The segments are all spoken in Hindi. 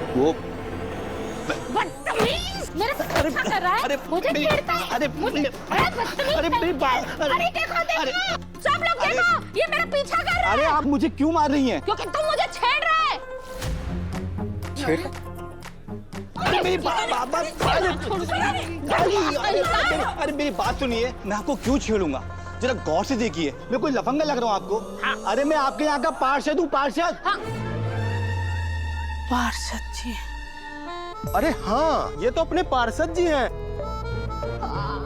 वो बदतमीज, मेरे से पीछा कर रहा है, मुझे छेड़ता है, अरे बदतमीज, अरे मेरी बात, अरे देखो देखो, सब लोग देखो, ये मेरा पीछा कर रहा है। अरे आप मुझे क्यों मार रही हैं? क्योंकि तुम मुझे छेड़ रहे हैं। अरे मेरी अरे मेरी बात सुनिए, मैं आपको क्यों छेड़ूंगा? जरा गौर से देखिए, मैं कोई लफंगा लग रहा हूँ आपको? अरे मैं आपके यहाँ का पार्षद हूँ, पार्षद। पार्षद जी? अरे हाँ, ये तो अपने पार्षद जी हैं।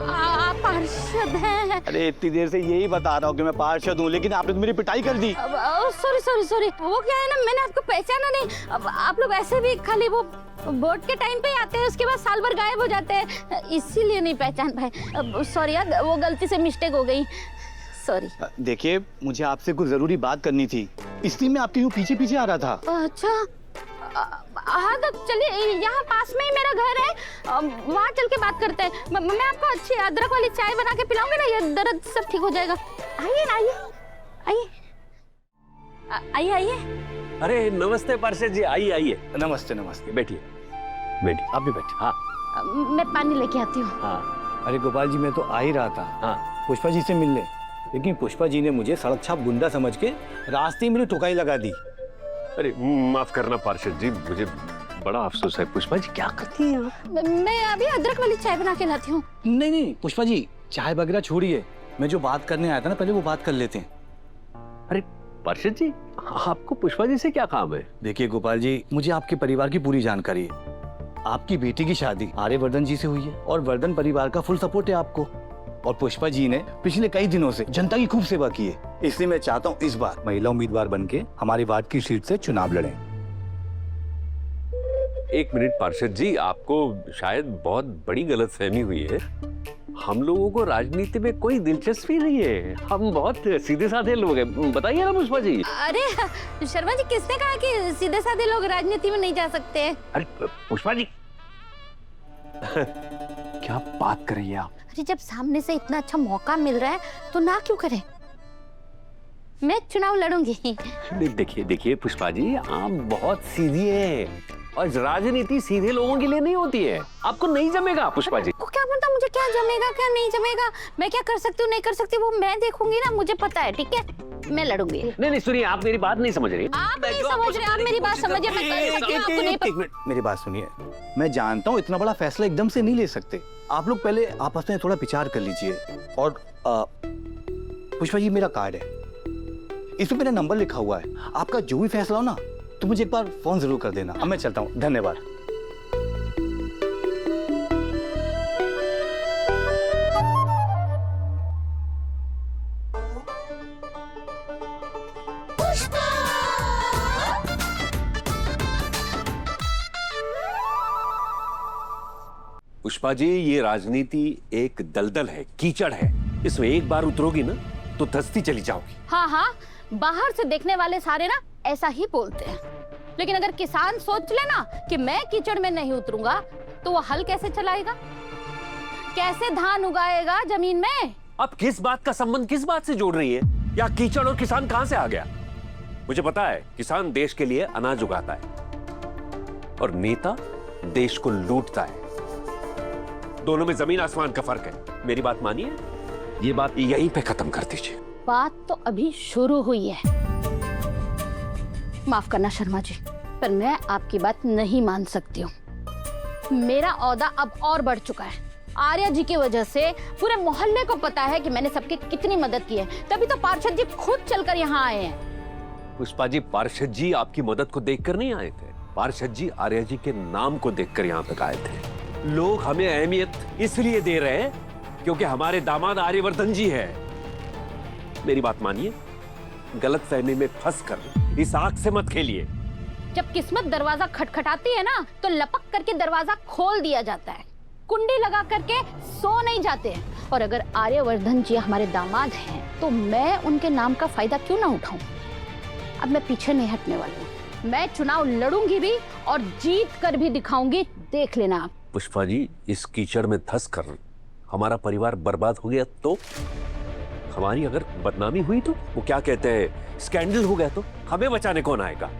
आप पार्षद हैं? अरे इतनी देर से यही बता रहा हूँ कि मैं पार्षद हूँ, लेकिन आपने तो मेरी पिटाई कर दी। सॉरी सॉरी सॉरी, वो क्या है ना, मैंने आपको पहचाना नहीं। अब आप लोग ऐसे भी खाली वो वोट के टाइम पे आते हैं, उसके बाद साल भर गायब हो जाते हैं, इसीलिए नहीं पहचान पाए। सॉरी यार, वो गलती से मिस्टेक हो गई, सॉरी। देखिए, मुझे आपसे कुछ जरूरी बात करनी थी, इसलिए मैं आपके यूँ पीछे पीछे आ रहा था। अच्छा, हाँ तो चलिए, यहाँ पास में ही मेरा घर है, वहाँ चल के बात करते हैं। मैं आपको अच्छी अदरक वाली चाय बना के पिलाऊंगी ना, ये दर्द सब ठीक हो जाएगा। आइए ना, आइए आइए आइए आइए। अरे नमस्ते पार्षद जी, आइए आइए। नमस्ते नमस्ते, बैठिए बैठिए। आप भी बैठिए। हाँ मैं पानी लेके आती हूँ। हाँ। अरे गोपाल जी, मैं तो आ ही रहा था हाँ। पुष्पा जी से मिलने, लेकिन पुष्पा जी ने मुझे सड़क छाप गुंडा समझ के रास्ते में टोकाई लगा दी। अरे माफ करना पार्षद जी, मुझे बड़ा अफसोस है। पुष्पा जी क्या करती हैं आप? मैं अभी अदरक वाली चाय बना के लाती हूँ। नहीं नहीं पुष्पा जी, चाय वगैरह छोड़िए, मैं जो बात करने आया था ना, पहले वो बात कर लेते हैं। अरे पार्षद जी, आपको पुष्पा जी से क्या काम है? देखिए गोपाल जी, मुझे आपके परिवार की पूरी जानकारी है। आपकी बेटी की शादी आर्यवर्धन जी से हुई है और वर्धन परिवार का फुल सपोर्ट है आपको। और पुष्पा जी ने पिछले कई दिनों से जनता की खूब सेवा की है, इसलिए मैं चाहता हूँ इस बार महिला उम्मीदवार बनके हमारी वार्ड की सीट से चुनाव लड़ें। एक मिनट पार्षद जी, आपको शायद बहुत बड़ी गलतफहमी हुई है। हम लोगों को राजनीति में कोई दिलचस्पी नहीं है, हम बहुत सीधे साधे लोग हैं। बताइए ना पुष्पा जी। अरे शर्मा जी, किसने कहा कि सीधे साधे लोग राजनीति में नहीं जा सकते? अरे पुष्पा जी क्या बात कर रही हैं आप? अरे जब सामने से इतना अच्छा मौका मिल रहा है तो ना क्यों करें? मैं चुनाव लड़ूंगी। देखिए देखिए पुष्पा जी, आप बहुत सीधी हैं और राजनीति सीधे लोगों के लिए नहीं होती है। आपको नहीं जमेगा पुष्पा जी। को क्या पता मुझे क्या जमेगा क्या नहीं जमेगा, मैं क्या कर सकती हूँ नहीं कर सकती, वो मैं देखूंगी ना, मुझे पता है। ठीक है, मैं लड़ूंगी। नहीं सुनिए, आप मेरी बात नहीं समझ रही। आप नहीं समझ रहे, आप मेरी बात समझिए। मैं कर सकती हूँ, आपको नहीं एक मिनट, मेरी बात सुनिए। मैं जानता हूँ इतना बड़ा फैसला एकदम से नहीं ले सकते, आप लोग पहले आपस में थोड़ा विचार कर लीजिए। और पुष्पा जी, मेरा कार्ड है, इसमें मेरा नंबर लिखा हुआ है। आपका जो भी फैसला हो ना, तो मुझे एक बार फोन जरूर कर देना। अब मैं चलता हूँ, धन्यवाद। पुष्पा जी, ये राजनीति एक दलदल है, कीचड़ है। इसमें एक बार उतरोगी ना तो धंसती चली जाओगी। हाँ हाँ, बाहर से देखने वाले सारे ना ऐसा ही बोलते हैं, लेकिन अगर किसान सोच ले ना कि मैं कीचड़ में नहीं उतरूंगा, तो वो हल कैसे चलाएगा, कैसे धान उगाएगा जमीन में? अब किस बात का संबंध किस बात से जोड़ रही है? या कीचड़ और किसान कहां से आ गया? मुझे पता है, किसान देश के लिए अनाज उगाता है और नेता देश को लूटता है। दोनों में जमीन आसमान का फर्क है। मेरी बात मानिए, ये बात यहीं पे खत्म कर दीजिए। बात तो अभी शुरू हुई है। माफ करना शर्मा जी, पर मैं आपकी बात नहीं मान सकती हूँ। मेरा औहदा अब और बढ़ चुका है। आर्या जी की वजह से पूरे मोहल्ले को पता है कि मैंने सबकी कितनी मदद की है, तभी तो पार्षद जी खुद चलकर यहाँ आए हैं। पुष्पा जी, पार्षद जी आपकी मदद को देखकर नहीं आए थे, पार्षद जी आर्या जी के नाम को देखकर यहाँ तक आए थे। लोग हमें अहमियत इसलिए दे रहे हैं क्योंकि हमारे दामाद आर्यवर्धन जी है। मेरी बात मानिए, गलतफहमी में फंसकर इस आग से मत खेलिए। जब किस्मत दरवाजा खटखटाती है ना, तो लपक करके दरवाजा खोल दिया जाता है, कुंडी लगा करके सो नहीं जाते हैं। और अगर आर्यवर्धन जी हमारे दामाद हैं, तो मैं उनके नाम का फायदा क्यों ना उठाऊं? अब मैं पीछे नहीं हटने वाली हूँ। मैं चुनाव लड़ूंगी भी और जीत कर भी दिखाऊंगी, देख लेना आप। पुष्पा जी, इस कीचड़ में धंस कर हमारा परिवार बर्बाद हो गया तो, हमारी अगर बदनामी हुई तो, वो क्या कहते हैं, स्कैंडल हो गया तो हमें बचाने कौन आएगा?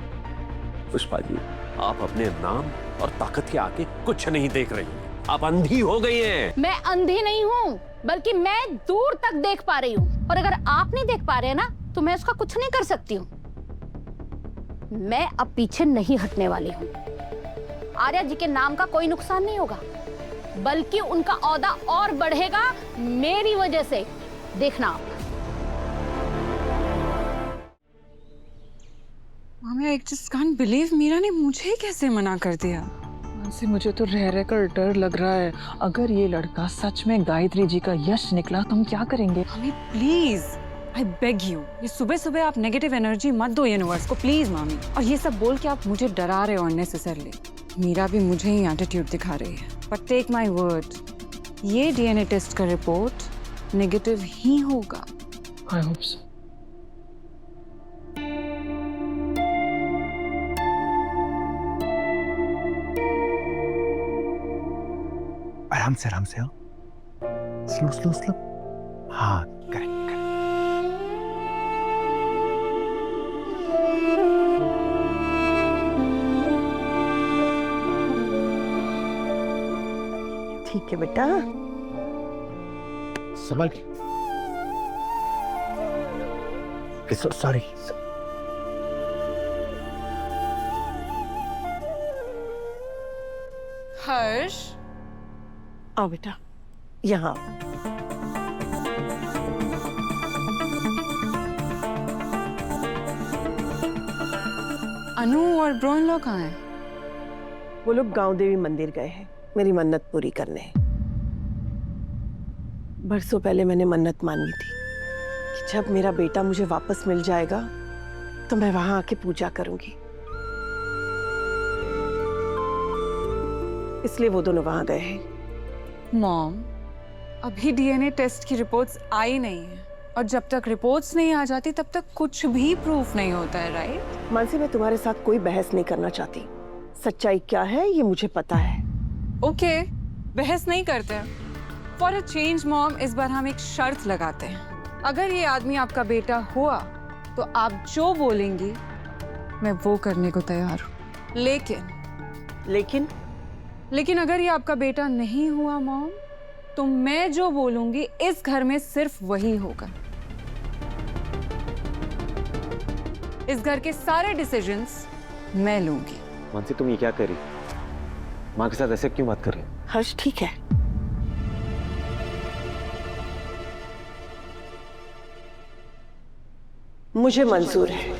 पुष्पा जी, आप अपने नाम और ताकत के आगे कुछ नहीं देख रही हैं। आप अंधी हो गई हैं। मैं अंधी नहीं हूँ, बल्कि मैं दूर तक देख पा रही हूँ, और अगर आप नहीं देख पा रहे हैं ना, तो मैं उसका कुछ नहीं कर सकती हूँ। मैं अब पीछे नहीं हटने वाली हूँ। आर्या जी के नाम का कोई नुकसान नहीं होगा, बल्कि उनका औहदा और बढ़ेगा मेरी वजह से। देखना आप। मामी, I just can't believe Meera ने मुझे ही कैसे मना कर दिया। मानसी, मुझे तो रह रह कर डर लग रहा है। अगर ये लड़का सच में गायत्री जी का यश निकला तो हम क्या करेंगे? मामी प्लीज, आई बेग यू, ये सुबह सुबह आप नेगेटिव एनर्जी मत दो यूनिवर्स को, प्लीज मामी। और ये सब बोल के आप मुझे डरा रहे हो अननेसेसरली। मीरा भी मुझे ही एटीट्यूड दिखा रही है, बट टेक माई वर्ड, ये डीएनए टेस्ट का रिपोर्ट नेगेटिव ही होगा। I hope so. आराम से, आराम से। हाँ, स्लो स्लो स्लो। हाँ, करेक्ट करेक्ट। ठीक है बेटा, संभल के। सॉरी। हर्ष, आओ बेटा, यहाँ आओ। अनु और ब्रोन लोग कहाँ हैं? वो लोग गांव देवी मंदिर गए हैं मेरी मन्नत पूरी करने। बरसों पहले मैंने मन्नत मानी थी कि जब मेरा बेटा मुझे वापस मिल जाएगा तो मैं वहां आके पूजा करूंगी, इसलिए वो दोनों वहां गए हैं। मॉम, अभी डीएनए टेस्ट की रिपोर्ट्स आई नहीं है, और जब तक रिपोर्ट्स नहीं आ जाती तब तक कुछ भी प्रूफ नहीं होता है, राइट? मानसी, मैं तुम्हारे साथ कोई बहस नहीं करना चाहती। सच्चाई क्या है ये मुझे पता है। ओके, बहस नहीं करते। फॉर अ चेंज मॉम, इस बार हम एक शर्त लगाते हैं। अगर ये आदमी आपका बेटा हुआ तो आप जो बोलेंगी मैं वो करने को तैयार हूँ। लेकिन अगर ये आपका बेटा नहीं हुआ मॉम, तो मैं जो बोलूंगी इस घर में सिर्फ वही होगा। इस घर के सारे डिसीजंस मैं लूंगी। मानसी, तुम ये क्या कर रही? माँ के साथ ऐसे क्यों बात कर रही? हर्ष, ठीक है, मुझे मंजूर है।